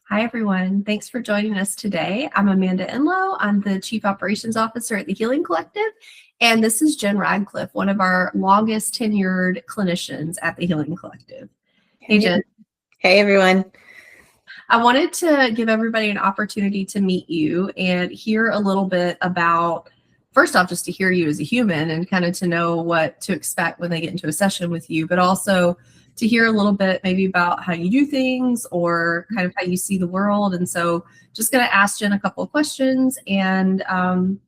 Hi, everyone. Thanks for joining us today. I'm Amanda Enlow. I'm the Chief Operations Officer at the Healing Collective, and this is Jenn Radcliffe, one of our longest tenured clinicians at the Healing Collective. Hey, Jenn. Hey, everyone. I wanted to give everybody an opportunity to meet you and hear a little bit about, first off, just to hear you as a human and kind of to know what to expect when they get into a session with you, but also to hear a little bit maybe about how you do things or kind of how you see the world. And so just going to ask Jenn a couple of questions, and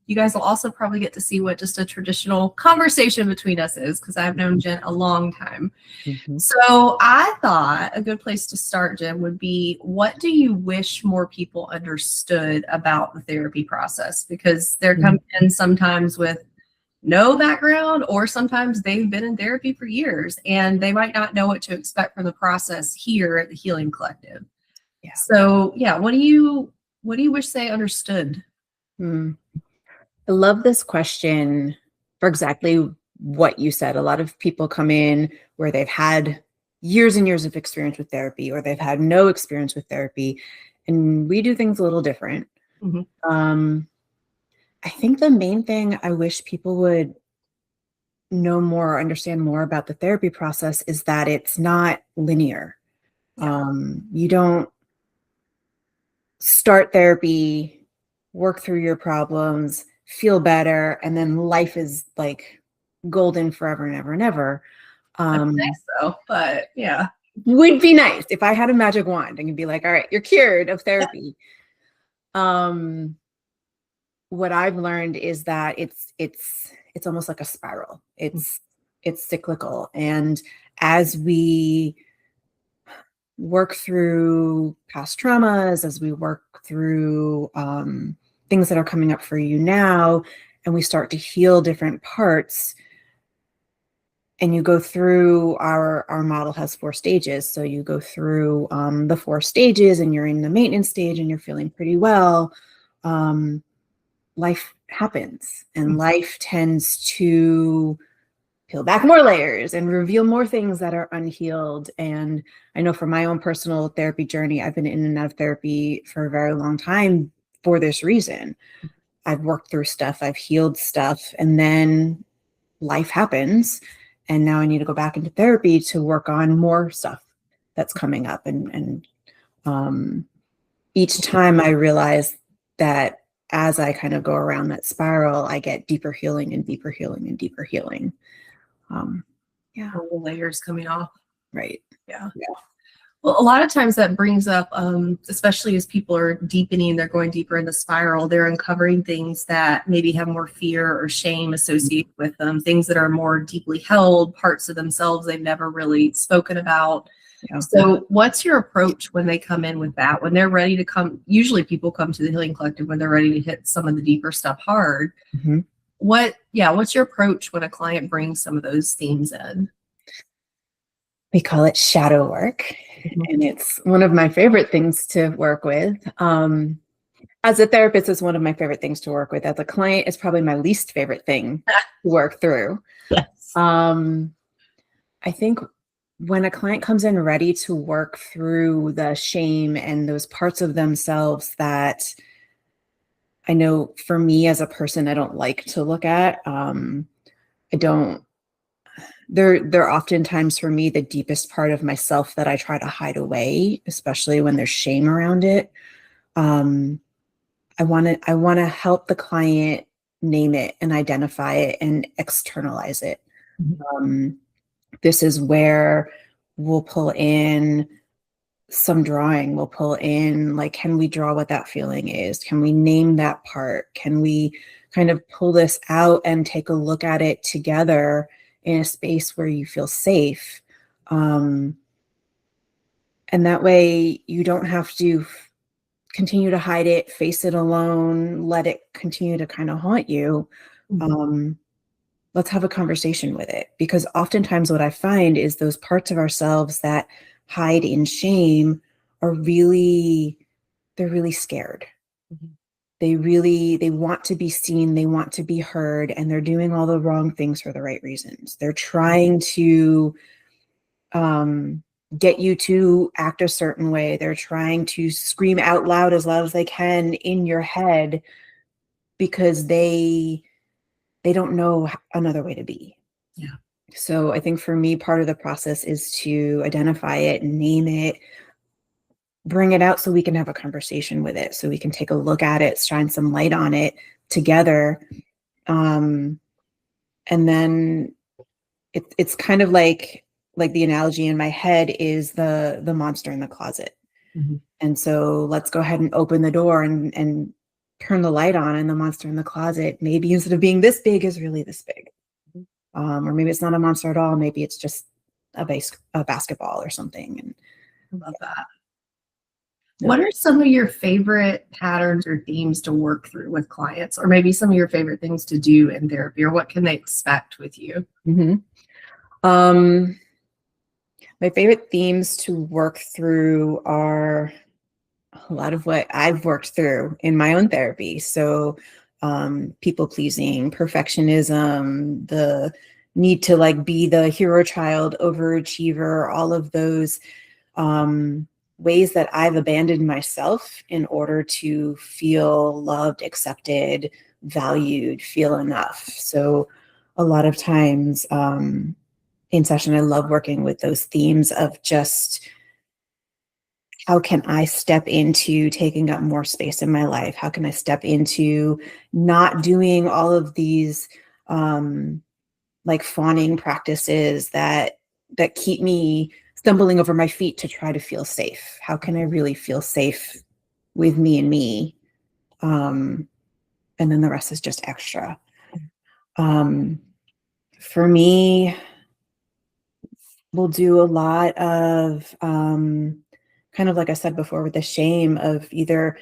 you guys will also probably get to see what just a traditional conversation between us is, because I've known Jenn a long time. Mm-hmm. So I thought a good place to start, Jenn, would be, what do you wish more people understood about the therapy process? Because they're coming in sometimes with no background, or sometimes they've been in therapy for years and they might not know what to expect from the process here at the Healing Collective. Yeah. So yeah, what do you wish they understood? I love this question for exactly what you said. A lot of people come in where they've had years and years of experience with therapy, or they've had no experience with therapy, and we do things a little different. Mm-hmm. I think the main thing I wish people would know more or understand more about the therapy process is that it's not linear. Yeah. You don't start therapy, work through your problems, feel better, and then life is like golden forever and ever and ever. I think so, but yeah. Would be nice if I had a magic wand and could be like, all right, you're cured of therapy. What I've learned is that it's almost like a spiral. It's cyclical. And as we work through past traumas, as we work through things that are coming up for you now, and we start to heal different parts, and you go through, our model has 4 stages. So you go through the 4 stages, and you're in the maintenance stage and you're feeling pretty well. Life happens, and life tends to peel back more layers and reveal more things that are unhealed. And I know from my own personal therapy journey, I've been in and out of therapy for a very long time for this reason. I've worked through stuff, I've healed stuff, and then life happens. And now I need to go back into therapy to work on more stuff that's coming up. And each time I realize that as I kind of go around that spiral, I get deeper healing and deeper healing and deeper healing. Yeah. All the layers coming off. Right. Yeah. Well, a lot of times that brings up, especially as people are deepening, they're going deeper in the spiral, they're uncovering things that maybe have more fear or shame associated with them, things that are more deeply held, parts of themselves they've never really spoken about. Yeah. So what's your approach when they come in with that? When they're ready to come, usually people come to the Healing Collective when they're ready to hit some of the deeper stuff hard. Mm-hmm. What's your approach when a client brings some of those themes in? We call it shadow work, and it's one of my favorite things to work with. As a therapist, it's one of my favorite things to work with. As a client, it's probably my least favorite thing to work through. Yes. I think when a client comes in ready to work through the shame and those parts of themselves that I know for me as a person, I don't like to look at, they're oftentimes for me the deepest part of myself that I try to hide away, especially when there's shame around it. I want to help the client name it and identify it and externalize it. Mm-hmm. This is where we'll pull in some drawing. We'll pull in, like, can we draw what that feeling is? Can we name that part? Can we kind of pull this out and take a look at it together in a space where you feel safe? And that way you don't have to continue to hide it, face it alone, let it continue to kind of haunt you. Mm-hmm. Let's have a conversation with it, because oftentimes what I find is those parts of ourselves that hide in shame are they're really scared. Mm-hmm. They want to be seen, they want to be heard, and they're doing all the wrong things for the right reasons. They're trying to get you to act a certain way. They're trying to scream out loud as they can in your head because they don't know another way to be. Yeah. So I think for me, part of the process is to identify it, name it, bring it out so we can have a conversation with it, so we can take a look at it, shine some light on it together. And then it's kind of like the analogy in my head is the monster in the closet. Mm-hmm. And so let's go ahead and open the door and turn the light on, and the monster in the closet, maybe instead of being this big, is really this big. Or maybe it's not a monster at all. Maybe it's just a basketball or something. And I love that. What are some of your favorite patterns or themes to work through with clients, or maybe some of your favorite things to do in therapy, or what can they expect with you? Mm-hmm. My favorite themes to work through are a lot of what I've worked through in my own therapy. So people pleasing, perfectionism, the need to like be the hero child, overachiever, all of those ways that I've abandoned myself in order to feel loved, accepted, valued, feel enough. So a lot of times in session, I love working with those themes of just, how can I step into taking up more space in my life? How can I step into not doing all of these like fawning practices that keep me stumbling over my feet to try to feel safe? How can I really feel safe with me and me? And then the rest is just extra. For me, we'll do a lot of kind of like I said before, with the shame of either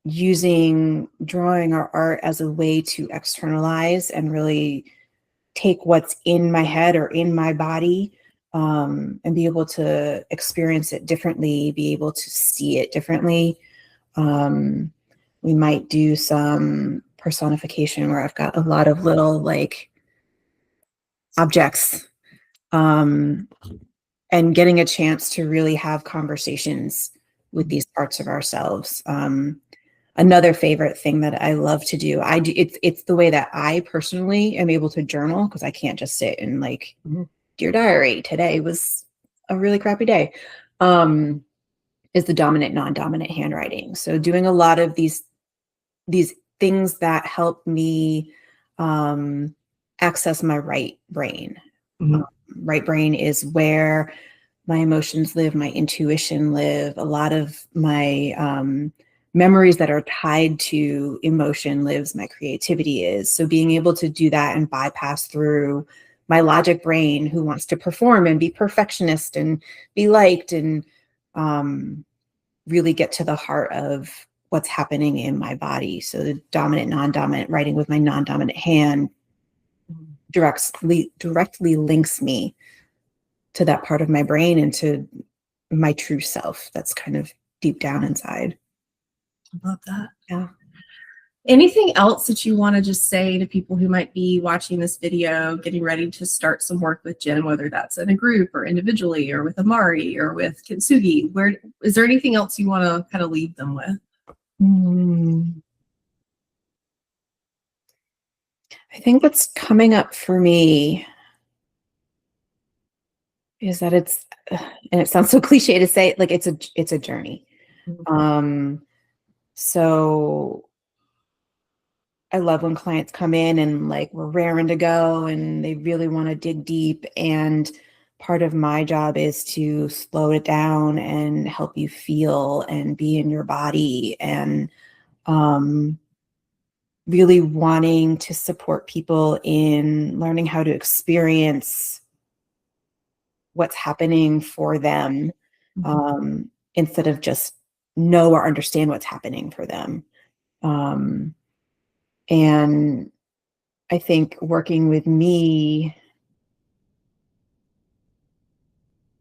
using drawing or art as a way to externalize and really take what's in my head or in my body and be able to experience it differently, be able to see it differently. We might do some personification where I've got a lot of little like objects and getting a chance to really have conversations with these parts of ourselves. Another favorite thing that I love to do, it's the way that I personally am able to journal, because I can't just sit and like, dear diary, today was a really crappy day, is the dominant, non-dominant handwriting. So doing a lot of these things that help me access my right brain. Mm-hmm. Right brain is where my emotions live, my intuition live, a lot of my memories that are tied to emotion lives, my creativity is. So being able to do that and bypass through my logic brain, who wants to perform and be perfectionist and be liked, and really get to the heart of what's happening in my body. So the dominant, non-dominant, writing with my non-dominant hand directly links me to that part of my brain and to my true self that's kind of deep down inside. I love that. Yeah. Anything else that you want to just say to people who might be watching this video, getting ready to start some work with Jenn, whether that's in a group or individually or with Amari or with Kintsugi? Where is there anything else you want to kind of leave them with? I think what's coming up for me is that it's, and it sounds so cliche to say, like it's a journey. So I love when clients come in and like we're raring to go and they really want to dig deep. And part of my job is to slow it down and help you feel and be in your body, and really wanting to support people in learning how to experience what's happening for them, instead of just know or understand what's happening for them. And I think working with me,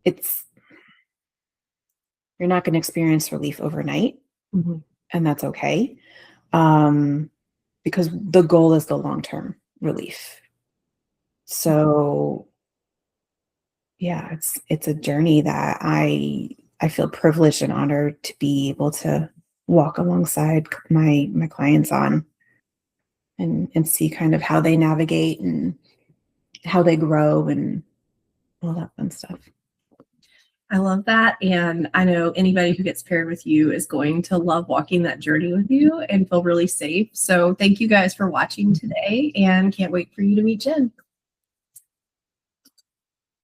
you're not going to experience relief overnight, and that's okay, because the goal is the long-term relief. So yeah, it's a journey that I feel privileged and honored to be able to walk alongside my clients on, and see kind of how they navigate and how they grow and all that fun stuff. I love that. And I know anybody who gets paired with you is going to love walking that journey with you and feel really safe. So thank you guys for watching today, and can't wait for you to meet Jenn.